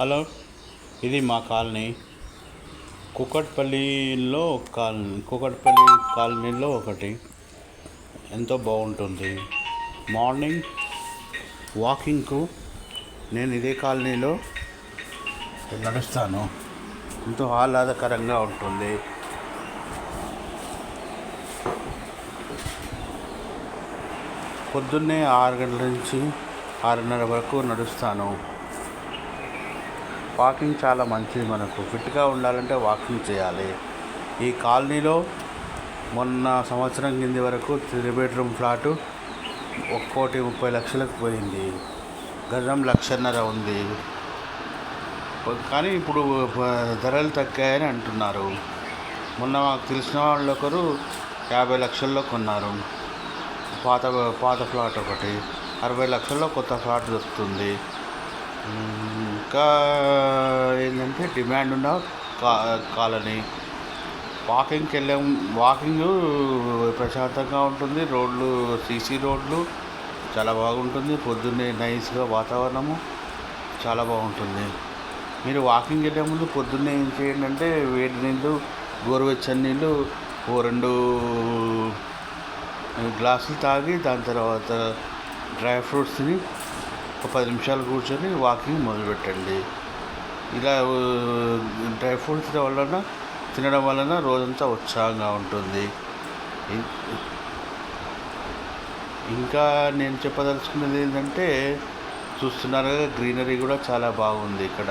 Hello, ఇది మా colony. Kukatpally కాలనీలో ఒకటి ఎంతో బాగుంటుంది. మార్నింగ్ వాకింగ్కు నేను ఇదే కాలనీలో నడుస్తాను. ఎంతో ఆహ్లాదకరంగా ఉంటుంది. పొద్దున్నే 6 గంటల నుంచి 6:30 వరకు నడుస్తాను. వాకింగ్ చాలా మంచిది. మనకు ఫిట్గా ఉండాలంటే వాకింగ్ చేయాలి. ఈ కాలనీలో మొన్న సంవత్సరం కింది వరకు 3 బెడ్రూమ్ ఫ్లాటు 1,30,00,000కు పోయింది. గజం 1,50,000 ఉంది. కానీ ఇప్పుడు ధరలు తగ్గాయని అంటున్నారు. మొన్న మాకు తెలిసిన వాళ్ళు ఒకరు 50 లక్షల్లో కొన్నారు. పాత ఫ్లాట్ ఒకటి 60 లక్షల్లో కొత్త ఫ్లాట్ దొరుకుతుంది. ఇంకా ఏంటంటే డిమాండ్ ఉన్న కాలనీ. వాకింగ్ ప్రశాంతంగా ఉంటుంది. రోడ్లు సీసీ రోడ్లు చాలా బాగుంటుంది. పొద్దున్నే నైస్గా వాతావరణము చాలా బాగుంటుంది. మీరు వాకింగ్ వెళ్ళే ముందు పొద్దున్నే ఏం చేయండి అంటే వేడి నీళ్ళు, గోరువెచ్చని నీళ్ళు 2 గ్లాసులు తాగి దాని తర్వాత డ్రై ఫ్రూట్స్ తిని 10 నిమిషాలు కూర్చొని వాకింగ్ మొదలుపెట్టండి. ఇలా డ్రై ఫ్రూట్స్ తినడం వలన రోజంతా ఉత్సాహంగా ఉంటుంది. ఇంకా నేను చెప్పదలుచుకున్నది ఏంటంటే, చూస్తున్నారు కదా, గ్రీనరీ కూడా చాలా బాగుంది ఇక్కడ.